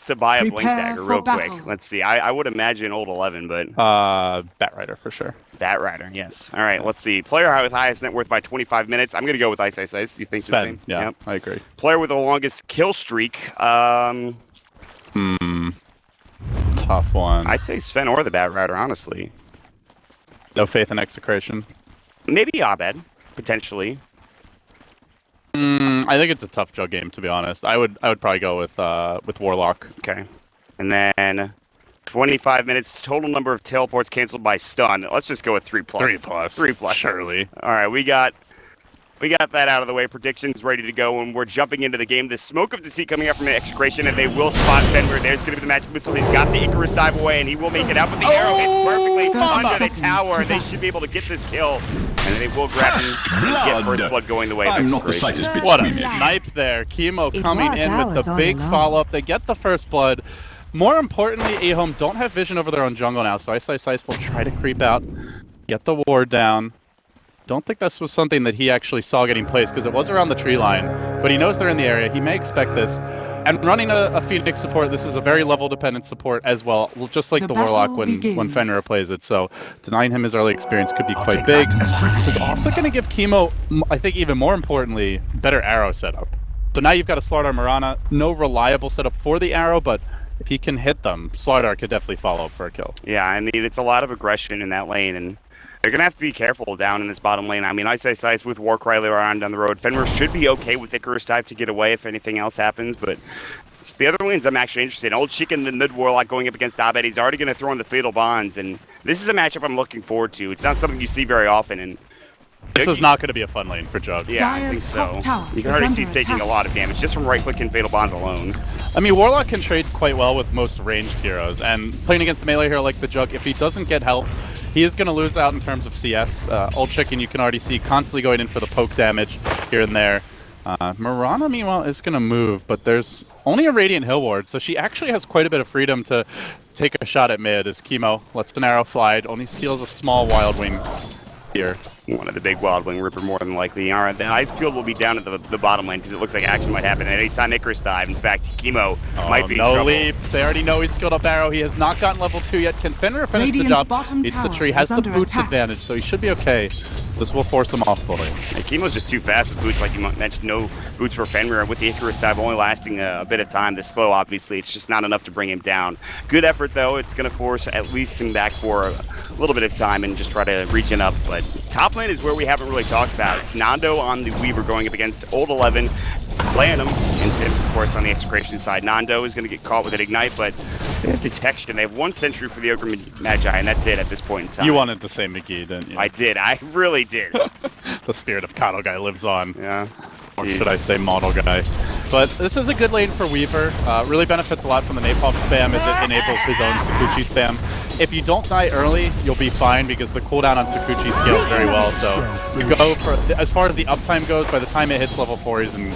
to buy a Blink Prepare Dagger for real battle. quick. Let's see. I would imagine old 11, but Batrider for sure. Batrider, yes. All right, let's see. Player with highest net worth by 25 minutes. I'm going to go with Ice. You think Sven, the same? yeah, Yep. I agree. Player with the longest kill streak. Tough one. I'd say Sven or the Batrider, honestly. No faith in Execration. Maybe Abed, potentially. I think it's a tough jug game, to be honest. I would probably go with Warlock. Okay. And then 25 minutes, total number of teleports canceled by stun. Let's just go with 3+. 3+. Surely. All right, we got that out of the way. Predictions ready to go, and we're jumping into the game. The smoke of deceit coming up from the Execration, and they will spot Fenrir. There's going to be the magic missile. He's got the Icarus dive away, and he will make it out. But the arrow hits perfectly under the tower. They should be able to get this kill, and they will grab him and get first blood going the way of I'm not the Execration. slightest bit What a squeamish. snipe there. Chemo coming was in with ours the all big along. follow-up. They get the first blood. More importantly, EHOME don't have vision over their own jungle now, so Ice will try to creep out, get the ward down. Don't think this was something that he actually saw getting placed, because it was around the tree line, but he knows they're in the area. He may expect this. And running a Phoenix support, this is a very level-dependent support as well, just like the Warlock when Fenrir plays it. So denying him his early experience could be quite big. This is also going to give Chemo, I think even more importantly, better arrow setup. So now you've got a Slardar Mirana, no reliable setup for the arrow, but if he can hit them, Slardar could definitely follow up for a kill. Yeah, I mean, it's a lot of aggression in that lane, and they're going to have to be careful down in this bottom lane. I mean, Ice with Warcry later on down the road. Fenrir should be okay with Icarus dive to get away if anything else happens, but it's the other lanes I'm actually interested in. Old Chicken, the mid-Warlock going up against Abed. He's already going to throw in the Fatal Bonds, and this is a matchup I'm looking forward to. It's not something you see very often, and this is not going to be a fun lane for Jug. yeah, I think so. You can already see he's taking a lot of damage just from right-clicking Fatal Bonds alone. I mean, Warlock can trade quite well with most ranged heroes, and playing against a melee hero like the Jug, if he doesn't get help, he is going to lose out in terms of CS. Old Chicken, you can already see constantly going in for the poke damage here and there. Mirana, meanwhile, is going to move, but there's only a Radiant Hill Ward, so she actually has quite a bit of freedom to take a shot at mid as Chemo lets an arrow fly, only steals a small Wild Wing here. One of the big Wild Wing Ripper more than likely. All right, the Ice Field will be down at the bottom lane because it looks like action might happen at any time Icarus dive. In fact, Chemo might be in trouble. No leap. They already know he's skilled up arrow. He has not gotten level 2 yet. Can Fenrir finish the job? Beats the tree. Has the boots advantage, so he should be okay. This will force him off fully. And Chemo's just too fast with boots, like you mentioned. No boots for Fenrir with the Icarus dive only lasting a bit of time. The slow, obviously, it's just not enough to bring him down. Good effort, though. It's going to force at least him back for a little bit of time and just try to regen up. But top lane is where we haven't really talked about. It's Nando on the Weaver going up against Old 11, playing him, and of course on the Execration side. Nando is going to get caught with an Ignite, but they have detection. They have 1 sentry for the Ogre Magi, and that's it at this point in time. You wanted to say McGee, didn't you? I did. I really did. The spirit of Kato guy lives on. Yeah. Or should I say model guy. But this is a good lane for Weaver. Really benefits a lot from the Napalm spam as it enables his own Sakuchi spam. If you don't die early, you'll be fine because the cooldown on Sakuchi scales very well. So you go for, as far as the uptime goes, by the time it hits level 4, he's in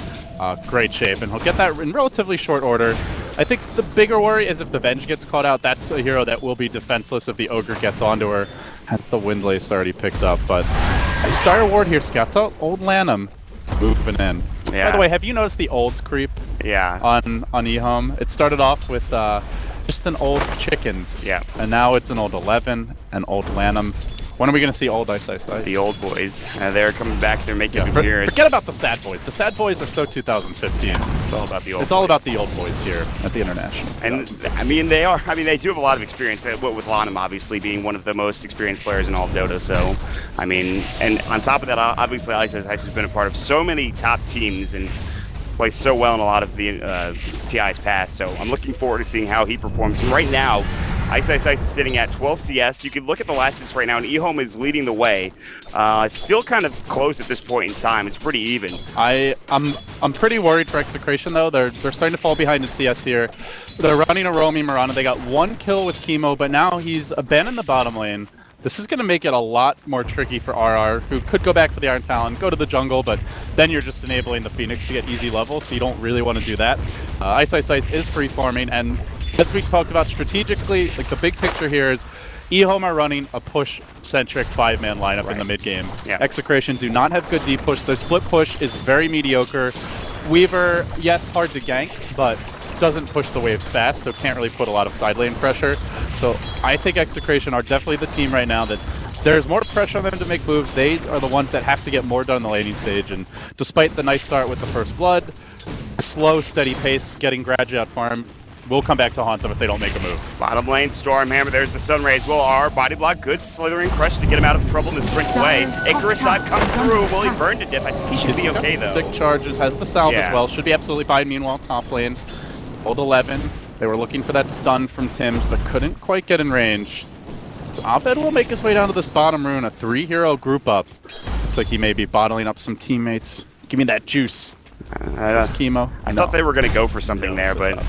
great shape. And he'll get that in relatively short order. I think the bigger worry is if the Venge gets caught out, that's a hero that will be defenseless if the Ogre gets onto her. Has the Windlace already picked up. But Star Ward here scouts out Old Lanham. Moving in. Yeah. By the way, have you noticed the old creep? Yeah. On EHOME? It started off with just an old chicken. Yeah. And now it's an old 11, an old Lanham. When are we going to see old Ice? The old boys. They're coming back. They're making an appearance. Forget about the sad boys. The sad boys are so 2015. It's all about the old boys. It's all about the old boys here at the International. And I mean, they are. I mean, they do have a lot of experience. With Lanham obviously being one of the most experienced players in all of Dota. So, I mean, and on top of that, obviously, Ice has been a part of so many top teams and plays so well in a lot of the TI's past. So I'm looking forward to seeing how he performs. And right now, Ice is sitting at 12 CS. You can look at the last hits right now, and EHOME is leading the way. Still kind of close at this point in time. It's pretty even. I'm pretty worried for Execration though. They're starting to fall behind in CS here. They're running a roaming Mirana. They got 1 kill with Chemo, but now he's abandoned the bottom lane. This is going to make it a lot more tricky for RR, who could go back for the Iron Talon, go to the jungle, but then you're just enabling the Phoenix to get easy level, so you don't really want to do that. Ice is free farming, and as we talked about strategically, like the big picture here is EHOME are running a push-centric 5-man lineup in the mid-game. Yeah. Execration do not have good deep push. Their split push is very mediocre. Weaver, yes, hard to gank, but doesn't push the waves fast, so can't really put a lot of side lane pressure. So I think Execration are definitely the team right now that there's more pressure on them to make moves. They are the ones that have to get more done in the laning stage, and despite the nice start with the first blood, slow, steady pace, getting gradually out farm, will come back to haunt them if they don't make a move. Bottom lane, Stormhammer, there's the Sunray as well. Our body block, good slithering crush to get him out of trouble in the sprint away. Icarus dive comes through, will he burn to death? I think he should be okay though. Stick charges, has the salve as well, should be absolutely fine. Meanwhile, top lane, hold 11. They were looking for that stun from Tim's, but couldn't quite get in range. Abed will make his way down to this bottom rune, a 3-hero group up. Looks like he may be bottling up some teammates. Give me that juice. Chemo. I thought they were going to go for something there, but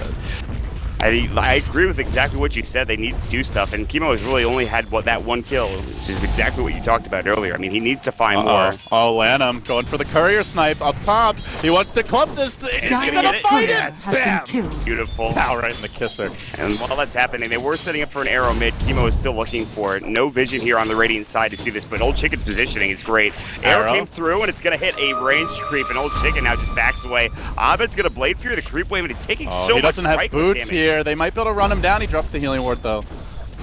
I agree with exactly what you said. They need to do stuff, and Chemo has really only had that one kill, which is exactly what you talked about earlier. I mean, he needs to find more. Oh, Lanham going for the courier snipe up top. He wants to club this thing. He's gonna fight it. Bam! Beautiful. Pow, right in the kisser. And while that's happening, they were setting up for an arrow mid. Chemo is still looking for it. No vision here on the Radiant side to see this, but Old Chicken's positioning is great. Arrow came through, and it's gonna hit a ranged creep, and Old Chicken now just backs away. Abed's gonna Blade Fury the creep wave, and he's taking so much he doesn't have right boots damage. here. They might be able to run him down. He drops the healing ward though,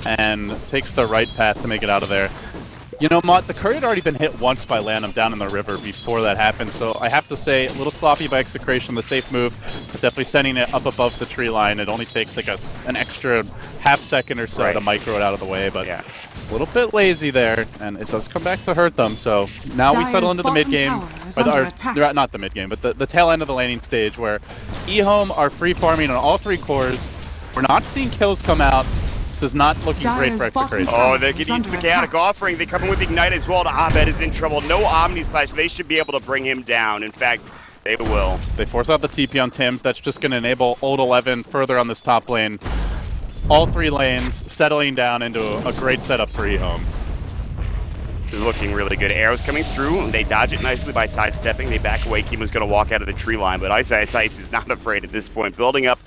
and takes the right path to make it out of there. You know, Mott, the courier had already been hit once by Lanham down in the river before that happened, so I have to say, a little sloppy by Execration, the safe move, but definitely sending it up above the tree line. It only takes like an extra half second or so to micro it out of the way, but a little bit lazy there, and it does come back to hurt them. So now we settle into the mid game, or not the mid game, but the tail end of the laning stage, where EHOME are free farming on all 3 cores. We're not seeing kills come out. This is not looking great for Execration. Oh, they could use the Chaotic Offering. They come in with Ignite as well. Abed is in trouble. No Omni Slash. They should be able to bring him down. In fact, they will. They force out the TP on Tim's. That's just going to enable Old 11 further on this top lane. All 3 lanes settling down into a great setup for EHOME. This is looking really good. Arrows coming through. They dodge it nicely by sidestepping. They back away. Chemo's going to walk out of the tree line, but Ice is not afraid at this point. Building up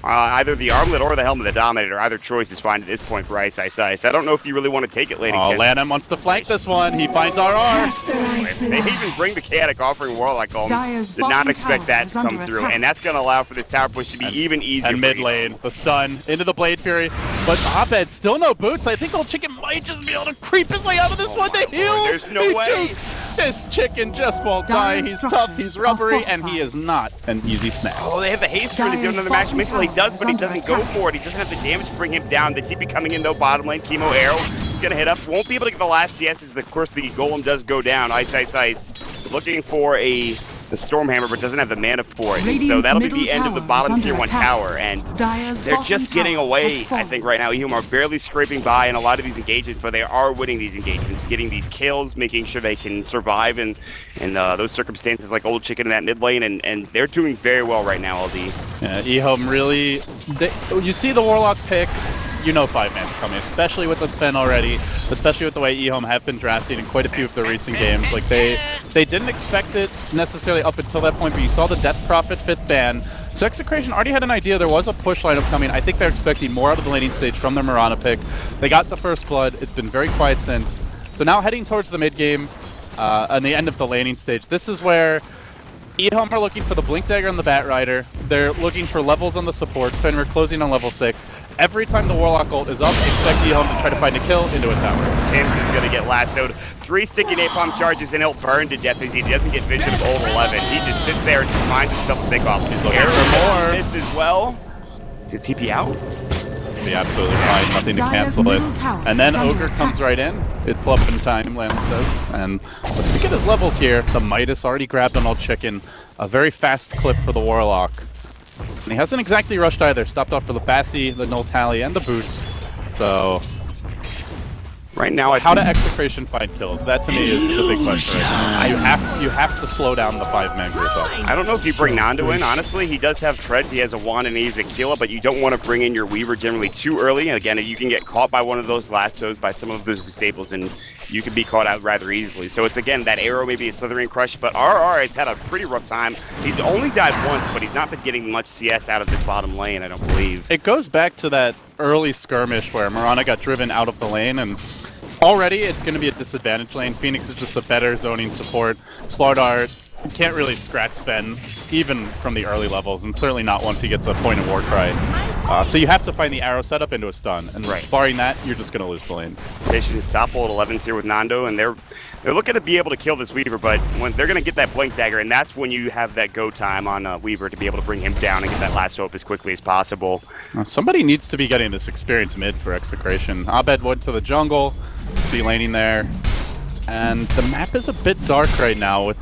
either the armlet or the helmet of the Dominator. Either choice is fine at this point for Ice. I don't know if you really want to take it late. Oh, Lanham wants to flank this one. He finds RR. They even bring the Chaotic Offering Warlock home. Did not expect that to come through, and that's going to allow for this tower push to be even easier. And mid lane, the stun into the Blade Fury, but Abed still no boots. I think Old Chicken might just be able to creep his way out of this one to heal. There's no way. This chicken just won't die. He's tough, he's rubbery, and he is not an easy snap. Oh, they have the haste rune to do another match. He does, but he doesn't go for it. He doesn't have the damage to bring him down. The TP coming in though, bottom lane, Chemo arrow. He's gonna hit up. Won't be able to get the last CS as of course the golem does go down. Ice. Looking for the Stormhammer, but doesn't have the mana for it. So that'll be the end of the bottom tier 1 tower, and they're just getting away, I think, right now. EHOME are barely scraping by in a lot of these engagements, but they are winning these engagements, getting these kills, making sure they can survive in those circumstances like Old Chicken in that mid lane, and they're doing very well right now, LD. Yeah, EHOME really... you see the Warlock pick, you know 5-man's coming, especially with the Sven already, especially with the way EHOME have been drafting in quite a few of their recent games. Like, they didn't expect it necessarily up until that point, but you saw the Death Prophet 5th ban. So Execration already had an idea there was a push lineup coming. I think they're expecting more out of the laning stage from their Mirana pick. They got the first blood. It's been very quiet since. So now heading towards the mid game, on the end of the laning stage, this is where EHOME are looking for the Blink Dagger and the Bat Rider. They're looking for levels on the supports. Fenrir closing on level 6. Every time the Warlock ult is up, expect EHOME to try to find a kill into a tower. Tim's is going to get lassoed. 3 sticky napalm charges, and he'll burn to death as he doesn't get vision of Old 11. He just sits there and just finds himself to take off. He's looking for more. Missed as well. Is it TP out? Be absolutely fine. Nothing to cancel it. And then Ogre comes right in. It's Bluffin' time, Lanham says. And looks to get his levels here. The Midas already grabbed on Old Chicken. A very fast clip for the Warlock. And he hasn't exactly rushed either. Stopped off for the Bassi, the Null Tally, and the Boots. So right now, how to Execration find kills? That to me is the big question right now. You have to slow down the 5-man group up. I don't know if you bring Nando in. Honestly, he does have treads. He has a wand and he's a killer, but you don't want to bring in your Weaver generally too early. And again, you can get caught by one of those lassos, by some of those disables, and you can be caught out rather easily. So it's, again, that arrow, maybe a slithering crush, but RR has had a pretty rough time. He's only died once, but he's not been getting much CS out of this bottom lane, I don't believe. It goes back to that early skirmish where Mirana got driven out of the lane, and already it's going to be a disadvantage lane. Phoenix is just a better zoning support. Slardar you can't really scratch Sven, even from the early levels, and certainly not once he gets a point of war cry. So you have to find the arrow setup into a stun, and barring that, you're just going to lose the lane. Patience top ult 11s here with Nando, and they're looking to be able to kill this Weaver, but when they're going to get that blink dagger, and that's when you have that go time on Weaver to be able to bring him down and get that last hope as quickly as possible. Somebody needs to be getting this experience mid for Execration. Abed went to the jungle, be laning there. And the map is a bit dark right now. With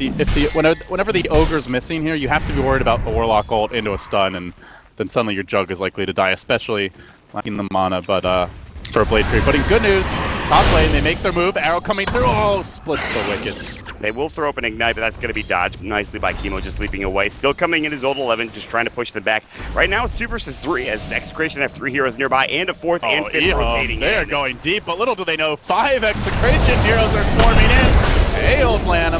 whenever the ogre's missing here, you have to be worried about the Warlock ult into a stun, and then suddenly your Jug is likely to die, especially lacking the mana. But for a Blade Tree. But in good news, top lane, they make their move. Arrow coming through. Oh, splits the wickets. They will throw up an Ignite, but that's going to be dodged nicely by Chemo, just leaping away. Still coming in his ult 11, just trying to push them back. Right now, it's 2 versus 3, as Execration have 3 heroes nearby, and a 4th and 5th rotating They are going deep, but little do they know, 5 Execration heroes are swarming in. Hey, old man,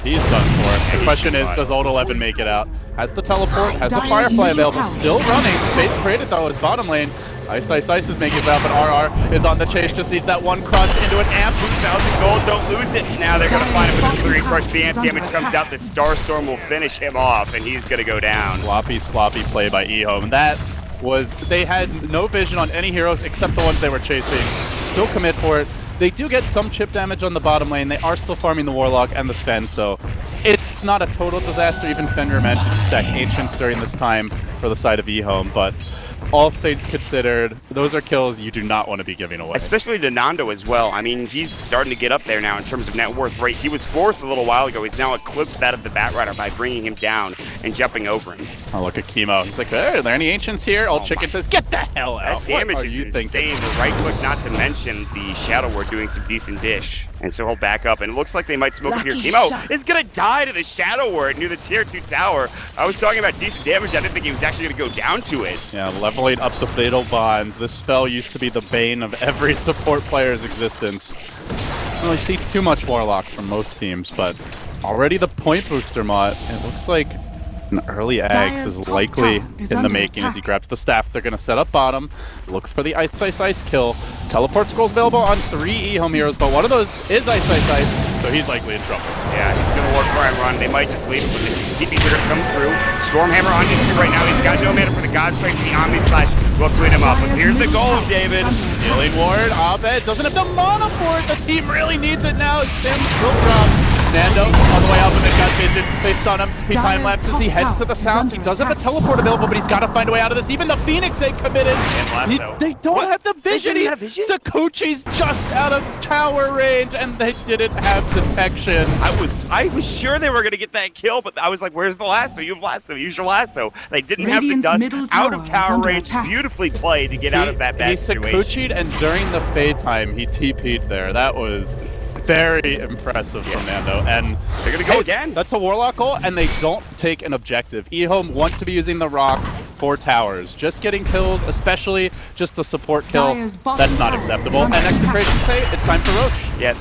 he's done for. The question is, does ult 11 make it out? Has the teleport, has the Firefly available, still running. Space created though, his bottom lane. Ice is making it out, but RR is on the chase, just needs that one crush into an amp. 2,000 gold, don't lose it. Now they're going to find him with a 3 crush. The amp damage comes out, the Starstorm will finish him off, and he's going to go down. Sloppy play by EHOME. That was, they had no vision on any heroes except the ones they were chasing. Still commit for it. They do get some chip damage on the bottom lane. They are still farming the Warlock and the Sven, so it's not a total disaster. Even Fenrir managed to stack Ancients during this time for the side of EHOME, but all things considered, those are kills you do not want to be giving away. Especially to Nando as well. I mean, he's starting to get up there now in terms of net worth rate. He was 4th a little while ago. He's now eclipsed that of the Batrider by bringing him down and jumping over him. Oh, look at Chemo. He's like, hey, are there any Ancients here? Old Chicken says, get the hell out. That damage is insane. The right click, not to mention the Shadow Ward doing some decent dish. And so he'll back up, and it looks like they might smoke it here. Chemo is going to die to the Shadow Ward near the tier 2 tower. I was talking about decent damage. I didn't think he was actually going to go down to it. Yeah, leveling up the Fatal Bonds. This spell used to be the bane of every support player's existence. I don't really see too much Warlock from most teams, but already the point booster mod. It looks like an early Ags is likely in the making as he grabs the staff. They're going to set up bottom, look for the Ice kill. Teleport scrolls available on 3 EHOME heroes, but one of those is Ice, so he's likely in trouble. Yeah, he's going to work for and run. They might just leave him, but the TPs are going to come through. Stormhammer on into right now. He's got no mana for the God Strike. The Omni Slash will clean him up. But here's the goal, David. Healing Ward, Abed doesn't have the mana for it. The team really needs it now. Sims will drop. Nando on the way out, but they've got vision based on him. He time lapses, he heads to the south. He does have a teleport available, but he's got to find a way out of this. Even the Phoenix Egg committed. They don't have the vision. Sakuchi's just out of tower range, and they didn't have detection. I was sure they were going to get that kill, but I was like, where's the lasso? You have lasso. Use your lasso. They didn't have the dust out of tower range. Beautifully played to get out of that bad situation. He Sakuchi'd, and during the fade time, he TP'd there. That was very impressive from Nando, and they're gonna go again. That's a Warlock ult, and they don't take an objective. EHOME want to be using the rock for towers. Just getting kills, especially just the support kill, that's not acceptable. And Execration say it's time for Roche. Yeah,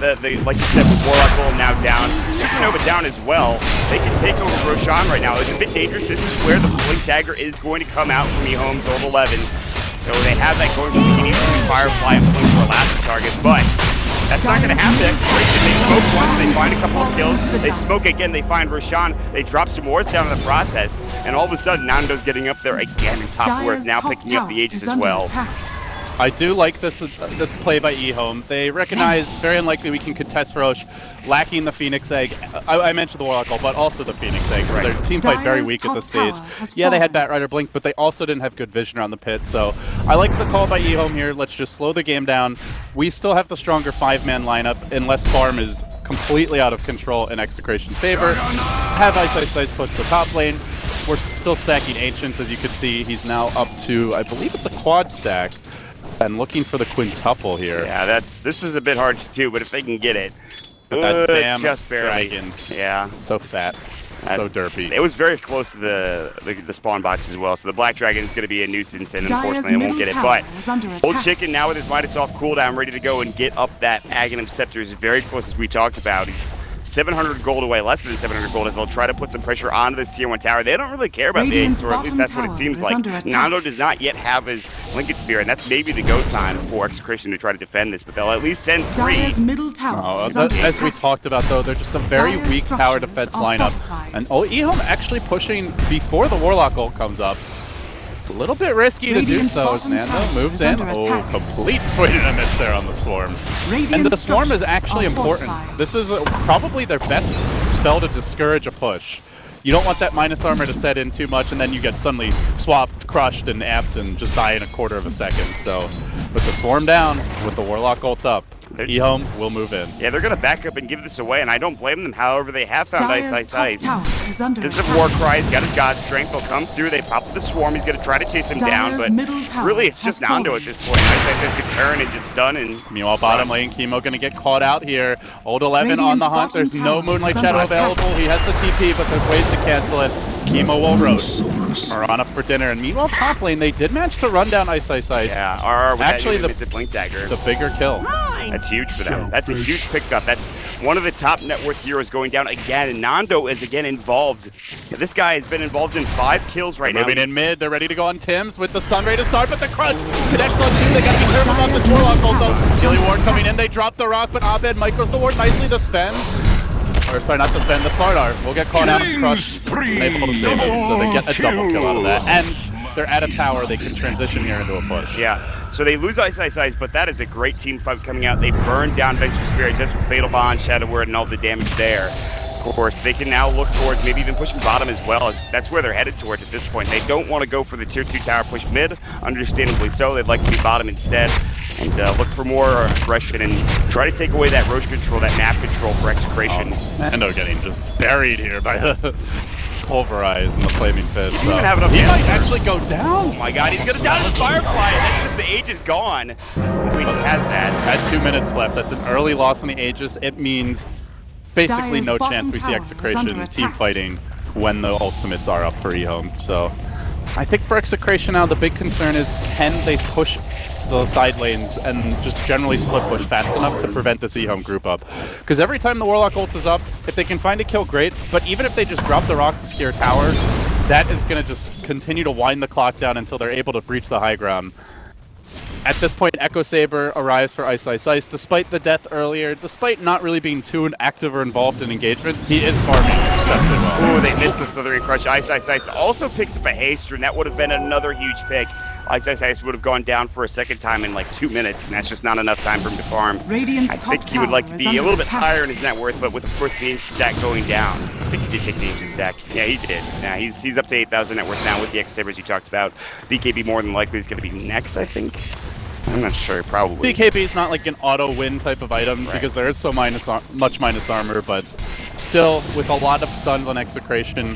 like you said, with Warlock ult now down, Supernova down as well, they can take over Roshan right now. It's a bit dangerous. This is where the Blink Dagger is going to come out from EHOME's ult 11. So they have that going from the Firefly and Blink for a last target, but that's not going to happen. Execration, they smoke once, they find a couple of kills, they smoke again, they find Roshan, they drop some wards down in the process, and all of a sudden Nando's getting up there again in top worth, now picking up the Aegis as well. I do like this play by EHOME. They recognize very unlikely we can contest Roche, lacking the Phoenix Egg. I mentioned the Warlock ult, but also the Phoenix Egg. So their team played very weak at this stage. Yeah, they had Batrider Blink, but they also didn't have good vision around the pit. So I like the call by EHOME here. Let's just slow the game down. We still have the stronger 5-man lineup, unless farm is completely out of control in Execration's favor. Have Ice push the top lane. We're still stacking Ancients, as you can see. He's now up to, I believe it's a quad stack. And looking for the quintuple here. Yeah, this is a bit hard to do, but if they can get it. But that damn just barely. dragon. Yeah. So fat. So derpy. It was very close to the spawn box as well, so the Black Dragon is going to be a nuisance, and unfortunately I won't get it. But Old Chicken now with his Midas off cooldown, ready to go and get up that Aghanim Scepter is very close, as we talked about. He's 700 gold away, less than 700 gold, as they'll try to put some pressure onto this tier 1 tower. They don't really care about the Ace, or at least that's what it seems like. Nando does not yet have his Lincoln Spear, and that's maybe the go time for Execration to try to defend this, but they'll at least send 3. Middle tower as we talked about, though, they're just a very weak tower defense lineup. And EHOME actually pushing before the Warlock ult comes up. A little bit risky to do so as Nando moves in. Oh, complete swing and a miss there on the Swarm. And the Swarm is actually important. This is probably their best spell to discourage a push. You don't want that minus armor to set in too much, and then you get suddenly swapped, crushed, and amped, and just die in a quarter of a second. So, with the Swarm down, with the Warlock ult up, EHOME will move in. Yeah, they're going to back up and give this away, and I don't blame them. However, they have found Ice. Does have Warcry, he's got his God Strength, he'll come through, they pop the Swarm, he's going to try to chase him down, but really it's just Nando at this point. Ice could turn and just stun, and meanwhile, bottom lane, Chemo going to get caught out here. Old 11 on the hunt, there's no Moonlight Shadow available, he has the TP, but there's ways to cancel it. Chemo will roast. Are on up for dinner, and meanwhile, top lane, they did manage to run down Ice. Yeah, RR with actually the Blink Dagger. The bigger kill. That's huge for them. That's a huge pickup. That's one of the top net worth heroes going down again, and Nando is again involved. This guy has been involved in 5 kills right now. Moving in mid, they're ready to go on Tim's with the Sunray to start, but the crush connects on 2. They gotta be careful about this Warlock also. Gilly Ward coming in, they drop the rock, but Abed micros the ward nicely to spend. Or sorry, not to spend, the Slardar will get caught out and crushed. Able to save it, so they get a double kill out of that. And they're at a tower, they can transition here into a push. Yeah, so they lose Ice, but that is a great team fight coming out. They burn down Venture Spirit just with Fatal Bond, Shadow Word, and all the damage there. Of course, they can now look towards maybe even pushing bottom as well. That's where they're headed towards at this point. They don't want to go for the tier 2 tower push mid, understandably so. They'd like to be bottom instead and look for more aggression and try to take away that Roche control, that nap control for Execration. Nando getting just buried here by the Pulverize and the Flaming Fist. He might actually go down. Oh my god, he's gonna down the Firefly. That's just the Aegis gone. He has that. Had 2 minutes left. That's an early loss on the Aegis. It means basically no chance we see Execration team fighting when the ultimates are up for EHOME. So I think for Execration now, the big concern is can they push the side lanes and just generally split push fast enough to prevent this EHOME group up. Because every time the Warlock ult is up, if they can find a kill, great, but even if they just drop the rock to scare tower, that is going to just continue to wind the clock down until they're able to breach the high ground. At this point, Echo Saber arrives for Ice. Despite the death earlier, despite not really being too active or involved in engagements, he is farming exceptionally well. Ooh, they missed the Slithering Crush. Ice also picks up a haste, and that would have been another huge pick. Ice would have gone down for a second time in like 2 minutes, and that's just not enough time for him to farm. I think he would like to be a little bit higher in his net worth, but with of course the Ancient stack going down. I think he did take the Ancient stack. Yeah, he did. Yeah, he's up to 8,000 net worth now with the Echo Sabers you talked about. BKB more than likely is going to be next, I think. I'm not sure, probably. BKB is not like an auto-win type of item because there is so much minus armor, but still, with a lot of stuns on Execration,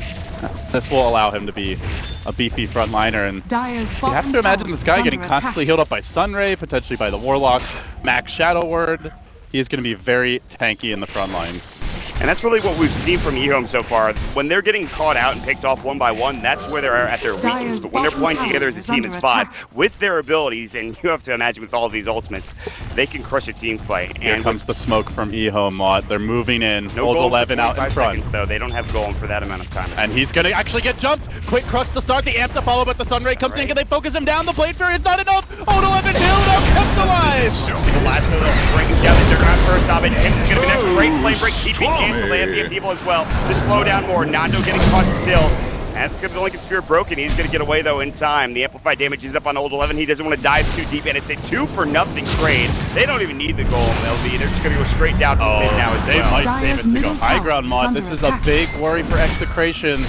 this will allow him to be a beefy frontliner. And you have to imagine this guy getting constantly healed up by Sunray, potentially by the Warlock, Max Shadow Word. He is going to be very tanky in the front lines. And that's really what we've seen from EHOME so far. When they're getting caught out and picked off one by one, that's where they're at their weakest. But when they're playing together as a team as 5, with their abilities, and you have to imagine with all of these ultimates, they can crush a team fight. Here comes the smoke from EHOME. They're moving in. No Old 11 out in front. Seconds, though. They don't have Golem for that amount of time. And he's going to actually get jumped. Quick crush to start. The amp to follow, but the Sunray comes in. Can they focus him down? The Blade Fury is not enough. Old 11 healed up, kept alive. The last one breaking down the Juggernaut first off, and Tim's going to be next. Great flame break, keeping cancel. They have the people as well to slow down more. Nando getting caught still. And it's going to be the Lincoln Spear broken. He's going to get away, though, in time. The amplified damage is up on Old 11. He doesn't want to dive too deep, and it's a 2-for-nothing trade. They don't even need the Golem, LB. They're just going to go straight down from mid now as they well. Might save it to go high ground mod. This is a big worry for Execration.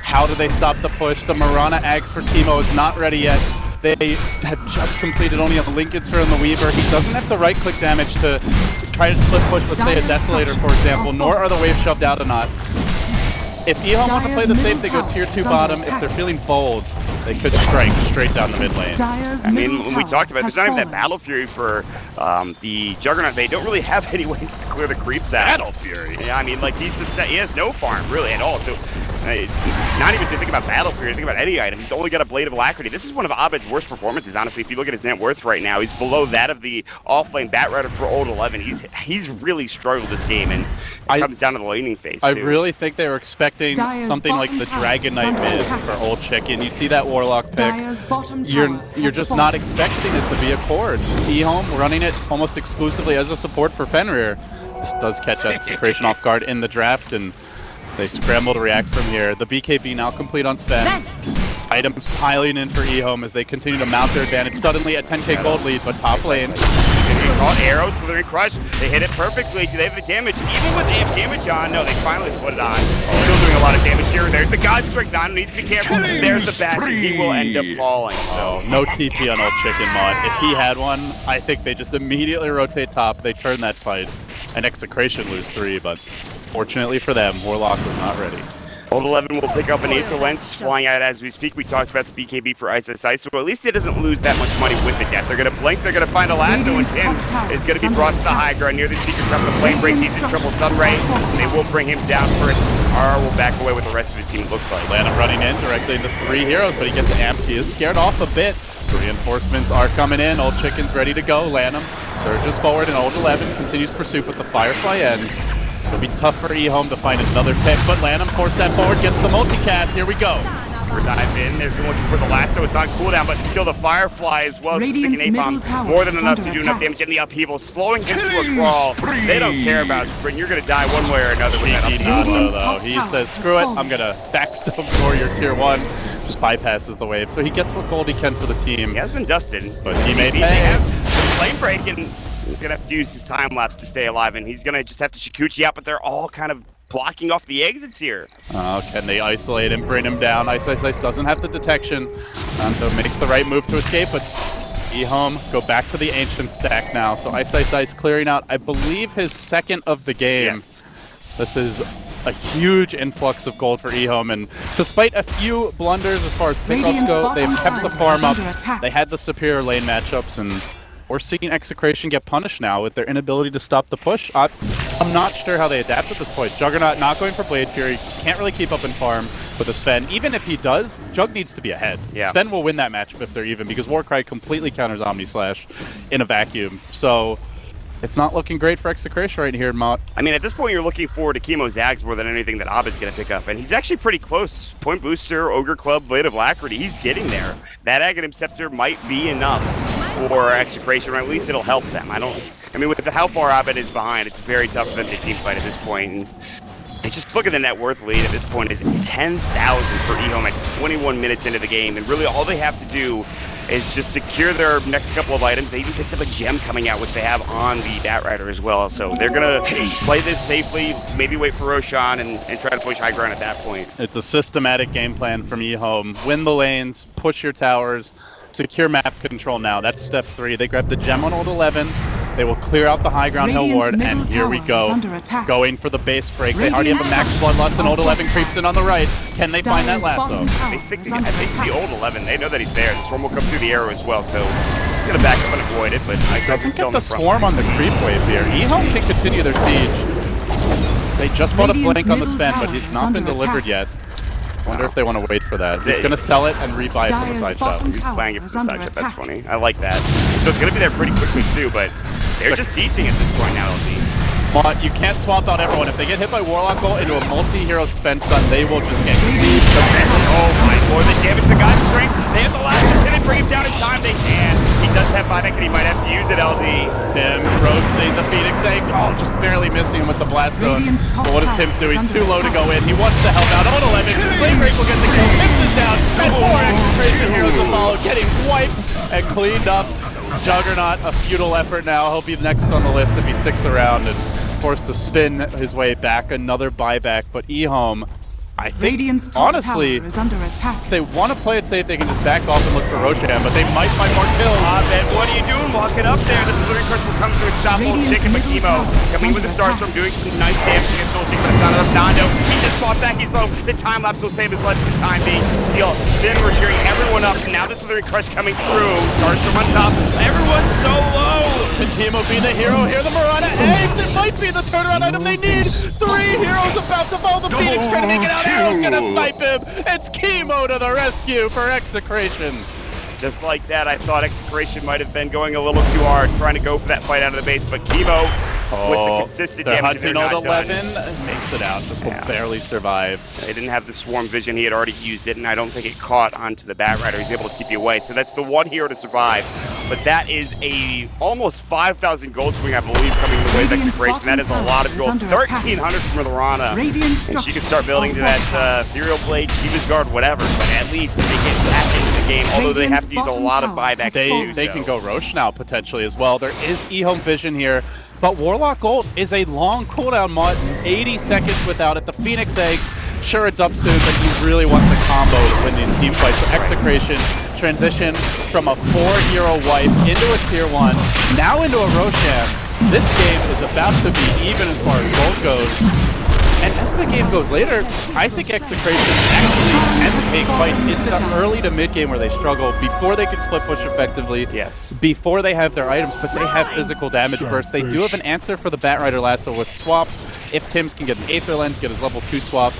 How do they stop the push? The Mirana Ags for Teemo is not ready yet. They had just completed only a Lincoln Sphere on the Weaver. He doesn't have the right-click damage to try to split push, let's say a Desolator, for example, nor are the waves shoved out or not. If EHOME want to play the safe, they go tier 2 bottom. If they're feeling bold, they could strike straight down the mid lane. I mean, when we talked about, there's not even that Battle Fury for the Juggernaut. They don't really have any ways to clear the creeps out. Battle Fury? Yeah, I mean, like, he has no farm, really, at all. So Not even to think about Battle Fury, think about any item. He's only got a Blade of Alacrity. This is one of Abed's worst performances, honestly. If you look at his net worth right now, he's below that of the off-lane Batrider for Old 11. He's really struggled this game, and it comes down to the laning phase, I too. really think they were expecting something like the Dragon Knight mid for Old Chicken. You see that Warlock pick. You're just not expecting it to be a core. It's EHOME running it almost exclusively as a support for Fenrir. This does catch Execration off guard in the draft, and they scramble to react from here. The BKB now complete on Sven. Items piling in for EHOME as they continue to mount their advantage. Suddenly a 10k gold lead, but top lane. Caught arrows, Slithering Crush. They hit it perfectly. Do they have the damage? Even with AF damage on, no, they finally put it on. Still doing a lot of damage here. There's the God Strike. Nando needs to be careful. There's the bash, and he will end up falling. So. No TP on Old Chicken Mod. If he had one, I think they just immediately rotate top. They turn that fight, and Execration lose 3, but fortunately for them, Warlock was not ready. Old 11 will pick up an Aether Lens flying out as we speak. We talked about the BKB for Ice, so at least it doesn't lose that much money with the death. They're going to blink, they're going to find a lasso, and Tim is going to be brought to the high ground near the secret trap. The flame break, he's in triple sunray. They will bring him down first. R will back away with the rest of his team, it looks like. Lanham running in directly into 3 heroes, but he gets amped. He is scared off a bit. The reinforcements are coming in. Old Chicken's ready to go. Lanham surges forward, and Old 11 continues pursuit, but the Firefly ends. It'll be tough for EHOME to find another pick, but Lanham forced that forward, gets the multicast. Here we go. We're dive in. They're looking for the lasso. It's on cooldown, but still the Firefly as well as the sticking napalm. More than enough to do enough damage in the upheaval, slowing him to a crawl. They don't care about sprint. You're going to die one way or another with that upheaval. Though. He says, screw it, I'm going to backstop for your tier 1. Just bypasses the wave. So he gets what gold he can for the team. He has been dusted, but he may pay. They have flame break, and he's going to have to use his time lapse to stay alive, and he's going to just have to Shikuchi out, but they're all kind of blocking off the exits here. Can they isolate him, bring him down? Ice doesn't have the detection. Nando makes the right move to escape, but EHOME go back to the ancient stack now. So Ice clearing out, I believe, his second of the game. Yes. This is a huge influx of gold for EHOME, and despite a few blunders as far as pickups go, they've kept the farm up. They had the superior lane matchups, and we're seeing Execration get punished now with their inability to stop the push. I'm not sure how they adapt at this point. Juggernaut not going for Blade Fury, can't really keep up in farm with a Sven. Even if he does, Jug needs to be ahead. Yeah. Sven will win that matchup if they're even, because Warcry completely counters Omni Slash in a vacuum. So it's not looking great for Execration right here, Mott. I mean, at this point, you're looking forward to Chemo Zags more than anything that Abed's going to pick up. And he's actually pretty close. Point Booster, Ogre Club, Blade of Alacrity, he's getting there. That Aghanim Scepter might be enough for Execration, or at least it'll help them. I mean, with how far Abed is behind, it's very tough for them to team fight at this point. And they just look at the net worth lead at this point is 10,000 for EHOME at 21 minutes into the game. And really all they have to do is just secure their next couple of items. They even picked up a gem coming out, which they have on the Batrider as well. So they're going to play this safely, maybe wait for Roshan and try to push high ground at that point. It's a systematic game plan from EHOME. Win the lanes, push your towers, secure map control now. That's step 3. They grab the gem on Old 11. They will clear out the high ground hill ward, and here we go. Going for the base break. They already have a max bloodlust, and Old 11 creeps in on the right. Can they find that lasso? They see Old 11. They know that he's there. The swarm will come through the arrow as well, so he's going to back up and avoid it, but Ice is still in the front. Swarm on the creep wave here. EHOME can continue their siege. They just bought a blink on the Sven, but it's not been delivered yet. Wonder if they want to wait for that. He's going to sell it and rebuy it for the side shot. He's playing it for the side shot. That's funny. I like that. So it's going to be there pretty quickly too, but they're just sieging at this point now, LG. But you can't swap out everyone. If they get hit by Warlock Bolt into a multi-hero Sven stun, they will just get cleaved. Oh my lord, the damage to God's strength. They have the last hit and bring him down in time. They can. He does have buyback and he might have to use it, LD. Tim's roasting the Phoenix egg. Oh, just barely missing him with the blast zone. But what does Tim do? He's too low to go in. He wants to help out. Old 11. Flame Break will get the kill. Tim's is down. And 4 Execration heroes will follow. Getting wiped and cleaned up. Juggernaut, a futile effort now. He'll be next on the list if he sticks around, and forced to spin his way back. Another buyback, but EHOME, I think, honestly, they want to play it safe. They can just back off and look for Roshan, but they might find more kills. Abed, what are you doing? Walk it up there. The Slithering Crush will come to stop Old Chicken, but Chemo coming with the Starstorm, doing some nice damage against Old Chicken, but it's not enough. Nando, he just fought back. He's low. The time lapse will save his life for the time being. Still, then we're cheering everyone up. Now the Slithering Crush coming through. Starstorm on top. Everyone's so low. Could Chemo be the hero here? The Marana aims! It might be the turnaround item they need! 3 heroes about to fall! The Phoenix trying to make it out! Arrow's gonna snipe him! It's Chemo to the rescue for Execration! Just like that, I thought Execration might have been going a little too hard, trying to go for that fight out of the base, but Chemo, with the consistent damage, they're not Hunting done. 11 makes it out. This will barely survive. They didn't have the swarm vision. He had already used it, and I don't think it caught onto the Bat Rider. He's able to TP away, so that's the one hero to survive. But that is a almost 5,000 gold swing, I believe, coming the way of Execration. That is a lot of gold. 1,300 from Marana, and she can start building to that Ethereal Blade, Shiva's Guard, whatever. But at least they get back into the game, although they have to use a lot of buybacks. They can go Roche now, potentially, as well. There is EHOME vision here. But Warlock ult is a long cooldown mod, 80 seconds without it. The Phoenix Egg, sure it's up soon, but you really want the combo to win these team fights. So Execration transition from a 4-hero wipe into a tier 1, now into a Roshan. This game is about to be even as far as gold goes. And as the game goes later, I think Execration actually can take fights. It's the early to mid game where they struggle before they can split push effectively. Yes. Before they have their items, but they have physical damage burst. They do have an answer for the Bat Rider lasso with swap. If Tim's can get an Aether Lens, get his level 2 swap,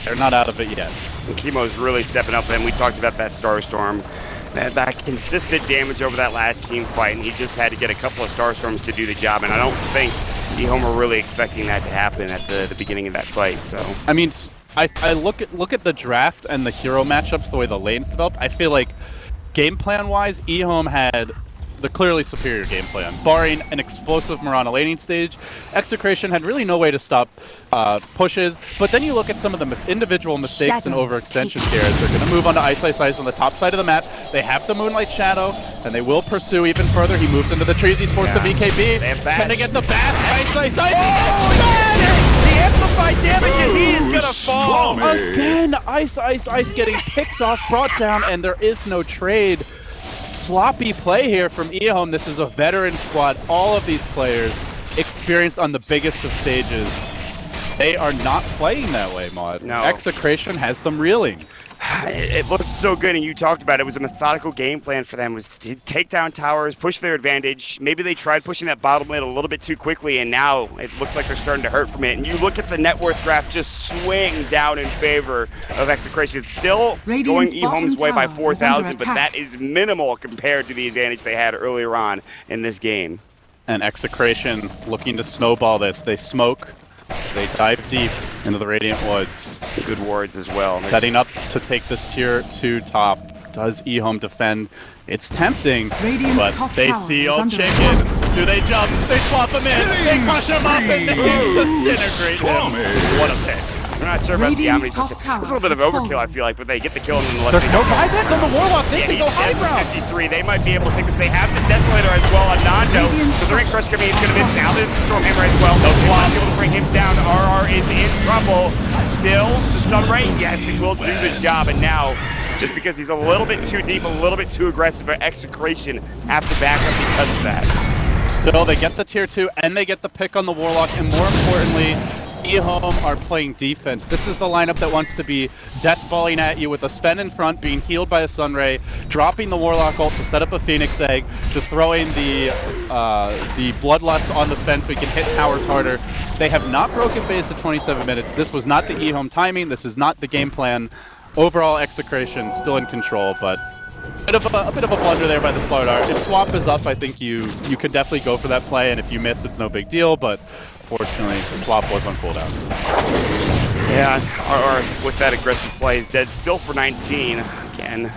they're not out of it yet. And Chemo's really stepping up, and we talked about that Starstorm. That consistent damage over that last team fight, and he just had to get a couple of Starstorms to do the job, and I don't think EHOME were really expecting that to happen at the beginning of that fight. So I mean, I look at the draft and the hero matchups, the way the lanes developed. I feel like game plan wise, EHOME had the clearly superior game plan, barring an explosive Marana laning stage. Execration had really no way to stop pushes, but then you look at some of the individual mistakes and overextensions here as they're going to move on to Ice on the top side of the map. They have the Moonlight Shadow, and they will pursue even further. He moves into the trees, he's forced to VKB. Can they get the bat? Ice! The amplified damage, and he is gonna fall again. Ice getting picked off, brought down, and there is no trade. Sloppy play here from EHOME. This is a veteran squad. All of these players experienced on the biggest of stages. They are not playing that way, Mod. No. Execration has them reeling. It looked so good, and you talked about it. It was a methodical game plan for them. It was to take down towers, push their advantage. Maybe they tried pushing that bottom lane a little bit too quickly, and now it looks like they're starting to hurt from it. And you look at the net worth graph just swing down in favor of Execration. It's still going EHOME's way by 4,000, but that is minimal compared to the advantage they had earlier on in this game. And Execration looking to snowball this. They smoke. They dive deep into the Radiant Woods. Good wards as well. Setting up to take this tier 2 top. Does EHOME defend? It's tempting, but they see old chicken. Do they jump? They swap him in. They crush him up and they disintegrate him. What a pick. I'm not sure about the Omni. It's a little bit of overkill, I feel like, but they get the kill and then there's no buyback on the Warlock. They can go high ground. 53. They might be able to take this. They have the Desolator as well on Nando. So the Ring Crush coming is going to miss. Now there's the Stormhammer as well. No swap able to bring him down. RR is in trouble. Still, the Sunray, yes, it will do the job. And now, just because he's a little bit too deep, a little bit too aggressive, but Execration have to back up because of that. Still, they get the tier 2 and they get the pick on the Warlock, and more importantly, EHOME are playing defense. This is the lineup that wants to be deathballing at you with a Sven in front, being healed by a Sunray, dropping the Warlock ult to set up a Phoenix Egg, just throwing the Bloodlust on the Sven so he can hit towers harder. They have not broken base at 27 minutes. This was not the EHOME timing. This is not the game plan. Overall, Execration still in control, but a bit of a blunder there by the Slardar. If swap is up, I think you could definitely go for that play, and if you miss, it's no big deal, but fortunately, the swap was on cooldown. Yeah, RR with that aggressive play is dead still for 19. Again,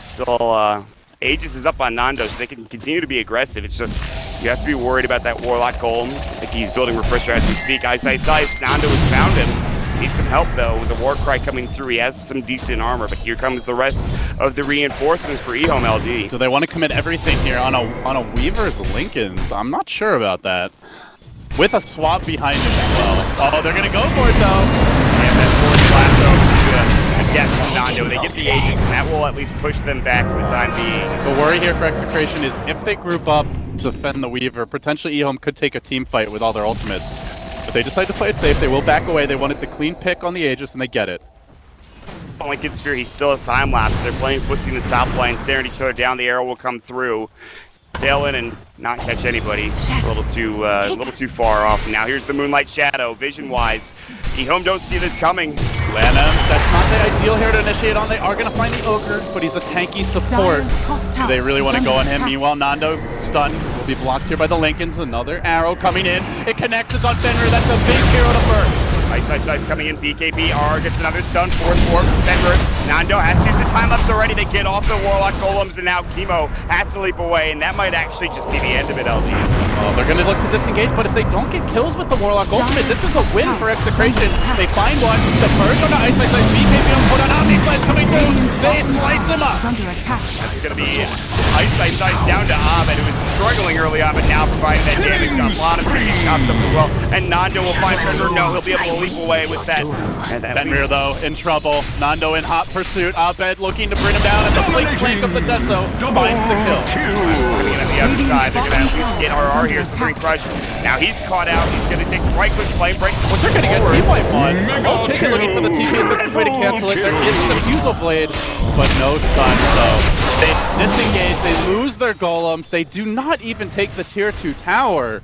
still Aegis is up on Nando, so they can continue to be aggressive. It's just, you have to be worried about that Warlock Golem. I think he's building Refresher as we speak. Ice. Nando has found him. Needs some help though with the Warcry coming through. He has some decent armor, but here comes the rest of the reinforcements for EHOME LG. Do they want to commit everything here on a Weaver's Lincolns? I'm not sure about that. With a swap behind him as well. Oh, they're gonna go for it though. Yeah, that's forward blast though. Nando. They get the Aegis, and that will at least push them back for the time being. The worry here for Execration is if they group up to defend the Weaver, potentially EHOME could take a team fight with all their ultimates. But they decide to play it safe. They will back away. They wanted the clean pick on the Aegis, and they get it. Lincoln Sphere, he still has time lapse. They're playing footsie in this top lane, staring each other down. The arrow will come through. sail in and not catch anybody. A little too far off. Now here's the Moonlight Shadow. Vision-wise, EHOME don't see this coming. Lanham, that's not the ideal here to initiate on. They are going to find the Ogre, but he's a tanky support. Do they really want to go on him? Meanwhile, Nando, stun, will be blocked here by the Lincolns. Another arrow coming in. It connects, it's on Fenrir. That's a big hero to burst. Ice coming in. BKB gets another stun. 4-4 Fenrir. Nando has to use the time lapse already to get off the Warlock Golems, and now Chemo has to leap away, and that might actually just be the end of it, LD. Oh, they're going to look to disengage, but if they don't get kills with the Warlock Ultimate, this is a win for Execration. They find one. The first on the Ice. BKB on put on Omni Slice coming through. They slice him up. That's going to be Ice down to Abed, who was struggling early on, but now providing that damage. A lot of pretty chopped up as well. And Nando will find Fenrir. No, he'll be able to leap away with that. Fenrir, though, in trouble. Nando in hot pursuit. Abed looking to bring him down, and the flank of the Deso finds the kill. Coming in on the other side. They're going to at least get RR here. Spring Crush. Now he's caught out. He's going to take some right-click flame break. Well, they're going to get team wipe on. Oh, Chicken looking for the TP. That's the way to cancel it. There is the Fusel Blade, but no stun. So they disengage. They lose their golems. They do not even take the tier 2 tower.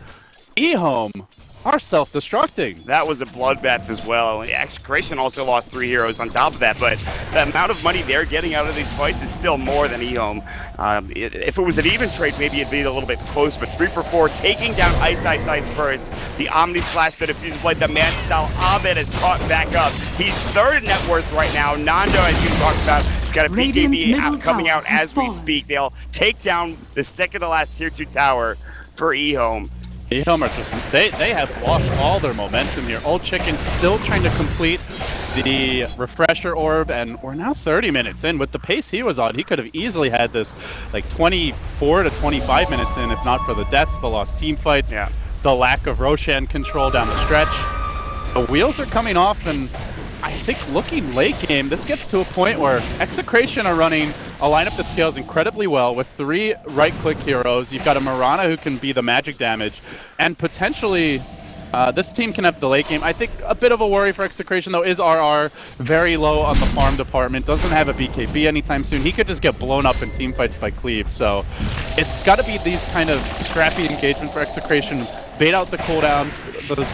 EHOME are self-destructing. That was a bloodbath as well. Execration also lost 3 heroes on top of that, but the amount of money they're getting out of these fights is still more than EHOME. If it was an even trade, maybe it'd be a little bit close, but 3 for 4, taking down Ice first. The Omni Slash bit of Fusel Blade, the man style. Abed is caught back up. He's 3rd in net worth right now. Nando, as you talked about, has got a BKB coming out as we speak. They'll take down the second to last tier 2 tower for EHOME. EHOME are just, they have lost all their momentum here. Old Chicken still trying to complete the refresher orb, and we're now 30 minutes in. With the pace he was on, he could have easily had this like 24 to 25 minutes in, if not for the deaths, the lost team fights, the lack of Roshan control down the stretch. The wheels are coming off, and I think looking late game, this gets to a point where Execration are running a lineup that scales incredibly well with 3 right-click heroes. You've got a Mirana who can be the magic damage, and potentially this team can have the late game. I think a bit of a worry for Execration, though, is RR very low on the farm department. Doesn't have a BKB anytime soon. He could just get blown up in team fights by Cleave. So it's got to be these kind of scrappy engagement for Execration. Bait out the cooldowns,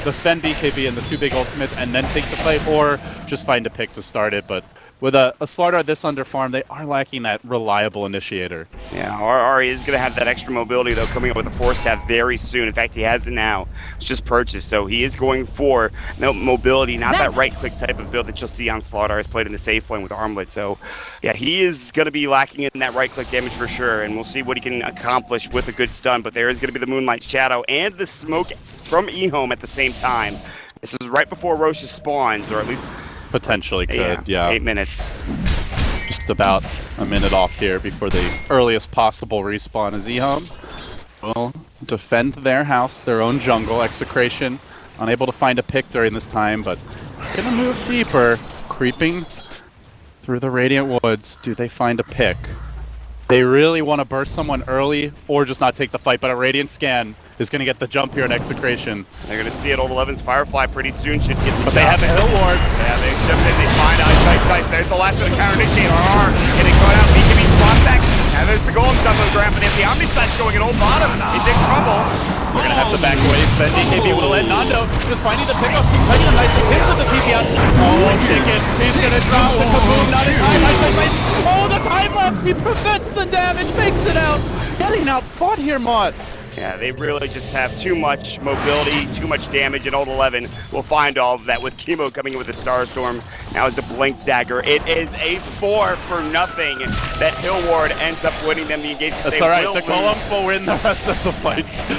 the spend BKB and the 2 big ultimates, and then take the fight, or just find a pick to start it. But with a Slardar this under farm, they are lacking that reliable initiator. Yeah, RR is going to have that extra mobility, though, coming up with a 4-staff very soon. In fact, he has it now. It's just purchased, so he is going for no mobility, not that right-click type of build that you'll see on Slardar. He's played in the safe lane with Armlet, so yeah, he is going to be lacking in that right-click damage for sure, and we'll see what he can accomplish with a good stun, but there is going to be the Moonlight Shadow and the smoke from EHOME at the same time. This is right before Rocha spawns, or at least potentially could, yeah. 8 minutes. Just about a minute off here before the earliest possible respawn is EHOME will defend their house, their own jungle. Execration unable to find a pick during this time, but gonna move deeper, creeping through the Radiant Woods. Do they find a pick? They really want to burst someone early or just not take the fight, but a Radiant Scan is going to get the jump here in Execration. They're going to see it. Old 11's Firefly pretty soon should get the But they have a Hill Ward. Yeah, they jump in. They find Ice. There's the last of the counter initiate. RR getting caught out. BKB spot back. And there's the golem stuff on the ground, but if the Omni Slash going at Old Bottom, he's in trouble. We're going to have to back away. But BKB will let Nando just finding the pickup. Keep cutting him nicely. Hits with the TP out. Oh, Chicken. He's going to drop the kaboom. Not in time. Ice. Oh, the time lapse. He prevents the damage. Makes it out. Getting out fought here, Mott. Yeah, they really just have too much mobility, too much damage, and Old 11 will find all of that with Chemo coming in with a Starstorm. Now as a Blink Dagger. It is a 4 for nothing that Hill Ward ends up winning them the engagement. That's alright, the Golems will win the rest of the fights.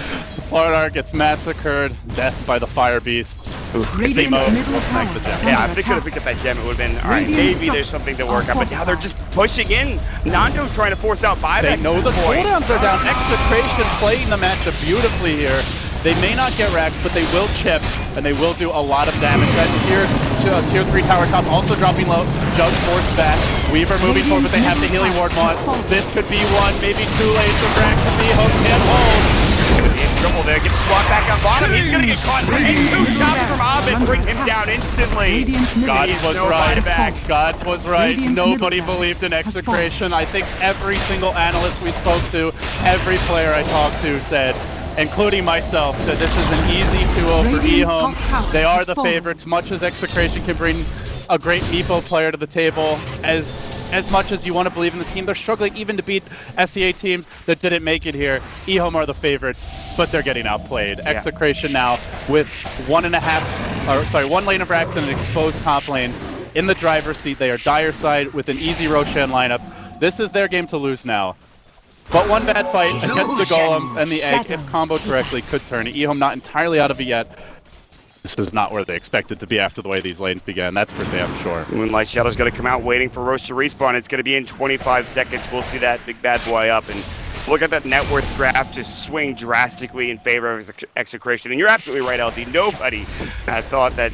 Slardar gets massacred, death by the Fire Beasts. Radiant's middle tower is under Yeah, if they could have picked up that gem, it would have been, alright, maybe there's something to work on, but now they're just pushing in. Nando's trying to force out buyback. They know the cooldowns are down. Execration playing the matchup beautifully here. They may not get racked, but they will chip, and they will do a lot of damage. That tier 3 tower top also dropping low. Jug forced back. Weaver moving forward, but they have the healing ward mod. This could be one, maybe too late for Brack to be. Hook can't hold. In trouble there, get the squad back on bottom. He's gonna get get caught. And 2 shots from Abed bring him down instantly. Gods was no right. buyback. Gods was right. Radiant's Nobody middle believed in barracks has Execration. I think every single analyst we spoke to, every player I talked to said, including myself, said this is an easy 2-0 for Radiant's top EHOME. tower They are has the fallen. favorites. Much as Execration can bring a great Meepo player to the table, as much as you want to believe in the team, they're struggling even to beat SEA teams that didn't make it here. EHOME are the favorites, but they're getting outplayed. Yeah. Execration now with 1 lane of racks and an exposed top lane in the driver's seat. They are dire side with an easy Roshan lineup. This is their game to lose now. But one bad fight against the golems and the egg, if comboed correctly, could turn it. EHOME not entirely out of it yet. This is not where they expected to be after the way these lanes began. That's for damn sure. Moonlight Shadow's going to come out waiting for Roche to respawn. It's going to be in 25 seconds. We'll see that big bad boy up. And look at that net worth graph just swing drastically in favor of Execration. And you're absolutely right, LD. Nobody thought that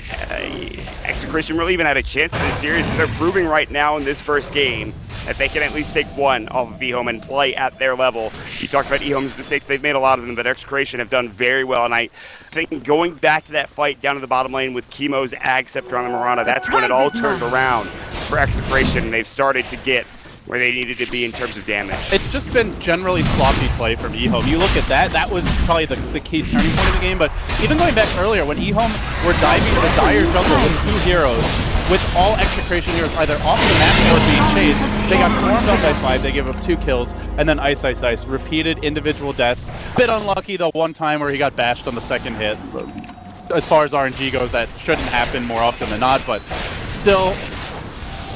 Execration really even had a chance in this series. But they're proving right now in this first game that they can at least take one off of EHOME and play at their level. You talked about EHOME's mistakes. They've made a lot of them, but Execration have done very well. And I think going back to that fight down to the bottom lane with Chemo's Ag Scepter on the Mirana, that's when it all turned around for Execration. They've started to get where they needed to be in terms of damage. It's just been generally sloppy play from EHOME. You look at that was probably the key turning point of the game, but even going back earlier, when EHOME were diving into dire jungle with 2 heroes, with all Execration heroes either off the map or being chased, they got swarmed up by 5, they gave up 2 kills, and then Ice, repeated individual deaths. Bit unlucky the one time where he got bashed on the second hit. As far as RNG goes, that shouldn't happen more often than not, but still,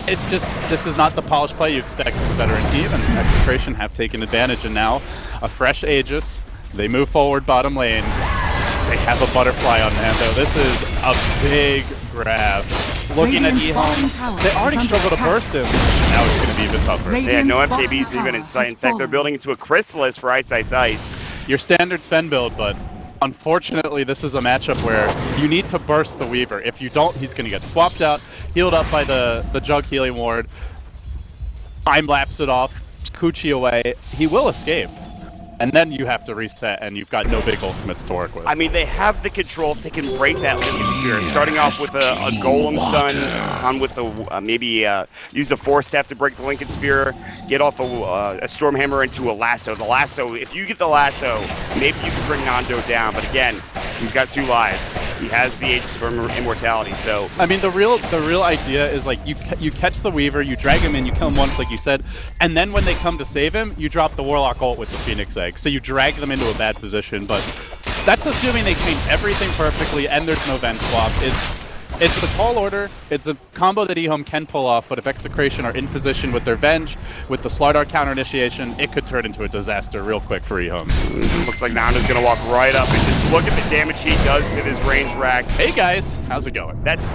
it's just, this is not the polished play you expect from a veteran team, and Execration have taken advantage, and now a fresh Aegis. They move forward bottom lane. They have a butterfly on Nando. This is a big grab. Looking at EHOME, they already struggled to burst him. Now it's going to be even tougher. Yeah, no FKBs even in sight. In fact, they're building into a Chrysalis for Ice. Your standard Sven build, but unfortunately, this is a matchup where you need to burst the Weaver. If you don't, he's going to get swapped out, healed up by the Jug healing ward. Time lapse it off, Coochie away. He will escape. And then you have to reset, and you've got no big ultimates to work with. I mean, they have the control. They can break that Lincoln Sphere. Starting off with a Golem stun, on with the maybe use a Force Staff to break the Lincoln Sphere, get off a Stormhammer into a Lasso. The Lasso, if you get the Lasso, maybe you can bring Nando down. But again, he's got 2 lives. He has the Aegis for Immortality, so... I mean, the real idea is, like, you catch the Weaver, you drag him in, you kill him once, like you said, and then when they come to save him, you drop the Warlock ult with the Phoenix Egg. So you drag them into a bad position, but that's assuming they change everything perfectly and there's no Venge swap. It's a tall order, it's a combo that EHOME can pull off, but if Execration are in position with their Venge, with the Slardar counter initiation, it could turn into a disaster real quick for EHOME. Looks like Nando's gonna walk right up and just look at the damage he does to his range racks. Hey guys, how's it going? That's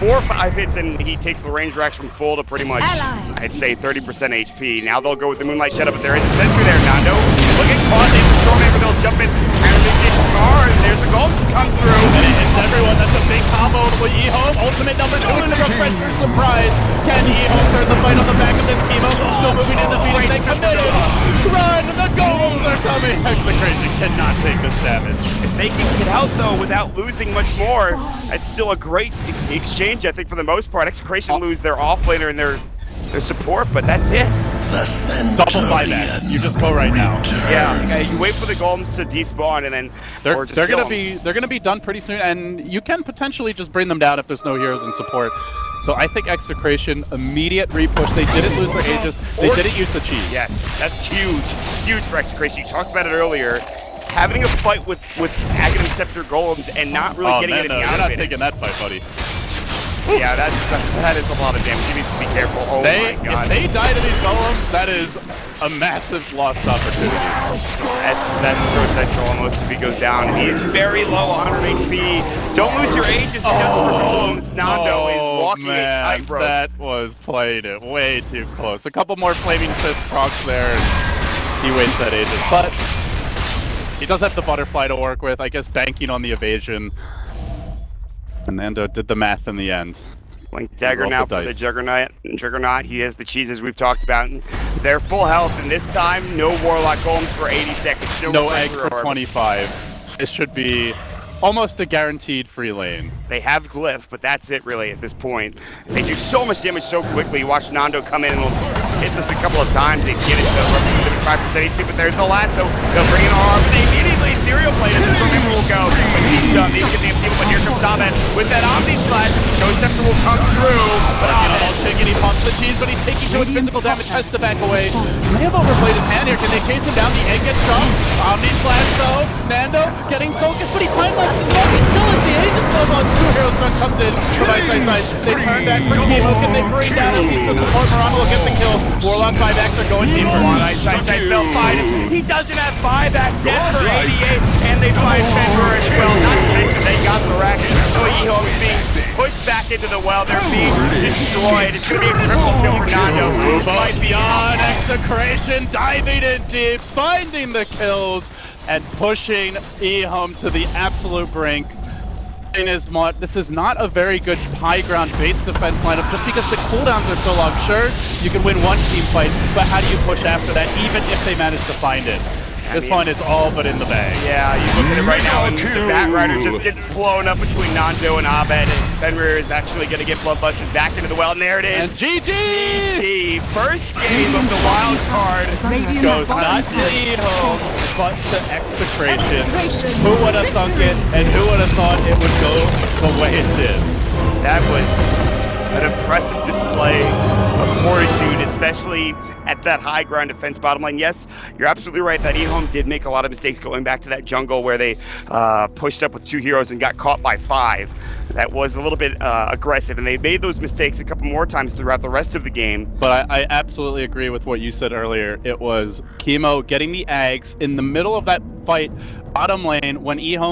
4 or 5 hits and he takes the range racks from full to pretty much, I'd say 30% HP. Now they'll go with the Moonlight Shadow, but there is a sentry there, Nando. Look at caught in the Stormhammer, they'll jump in, and they get cars, there's the gold to come through. And it's everyone, that's a big combo with EHOME. Ultimate number 2 is the refresher surprise. Can EHOME turn the fight on the back of this Chemo? Still moving in the Phoenix, they committed. Run, the golems are coming. Execration cannot take this damage. If they can get out though without losing much more, it's still a great exchange, I think, for the most part. Execration lose their off-laner and their support, but that's it. Double buyback. You just go right now. Yeah, you wait for the golems to despawn and then they're gonna be done pretty soon, and you can potentially just bring them down if there's no heroes in support. So I think Execration, immediate repush. They didn't lose their Aegis. They didn't use the cheese. Yes, that's huge for Execration. You talked about it earlier. Having a fight with Aghanim Scepter golems and not really getting anything out of it. You're not taking that fight, buddy. Yeah, that is a lot of damage. You need to be careful. Oh my god. If they die to these golems, that is a massive lost opportunity. That's Pro Central almost if he goes down. He is very low, 100 HP. Don't lose your Aegis just for golems. Nando is walking a tightrope. That was played it way too close. A couple more Flaming Fist procs there, and he wins that Aegis. But he does have the Butterfly to work with, I guess banking on the evasion. And Nando did the math in the end. Blink Dagger now for the Juggernaut. He has the cheeses we've talked about. They're full health, and this time, no Warlock Golems for 80 seconds. No egg for 25. This should be almost a guaranteed free lane. They have Glyph, but that's it really at this point. They do so much damage so quickly. You watch Nando come in and hit this a couple of times. They get it to roughly 75% HP, but there's no lasso. They'll bring in arm. They immediately serial plate it. This remember will go. But he's done. These can be people, but here comes Abed with that Omni Slash. No Scepter will come through. But He pumps the cheese, but he's taking too much physical damage, has to back away. May have overplayed his hand here. Can they chase him down? The egg gets dropped. Omni Slash though. Nando getting focused, but he finds left. He's still in the edge. Just goes on. Two heroes gun comes in from side. They turn back for Kimo. Can they bring down at least the support? Morano will get the kill. Warlock buybacks are going deeper. Side fell 5. He doesn't have buyback. Dead for 88, and they find Fenrir as well. Not to mention they got the racket. So EHOME is being pushed back into the well. They're being destroyed. It's going to be a triple kill for Nando. Fight beyond Execration, diving in deep, finding the kills, and pushing EHOME to the absolute brink. This is not a very good high ground base defense lineup just because the cooldowns are so long. Sure, you can win one team fight, but how do you push after that even if they manage to find it? This one is all but in the bag. Yeah, you look at it right now, and the Bat Rider just gets blown up between Nando and Abed, and Fenrir is actually going to get bloodbusted back into the well, and there it is. And GG! GG! First game of the wild card goes not to EHOME, but to Execration. Who would have thunk it, and who would have thought it would go the way it did? That was an impressive display of fortitude, especially at that high ground defense bottom lane. Yes, you're absolutely right that EHOME did make a lot of mistakes going back to that jungle where they pushed up with 2 heroes and got caught by 5. That was a little bit aggressive, and they made those mistakes a couple more times throughout the rest of the game. But I absolutely agree with what you said earlier. It was Kimo getting the Ags in the middle of that fight, bottom lane, when EHOME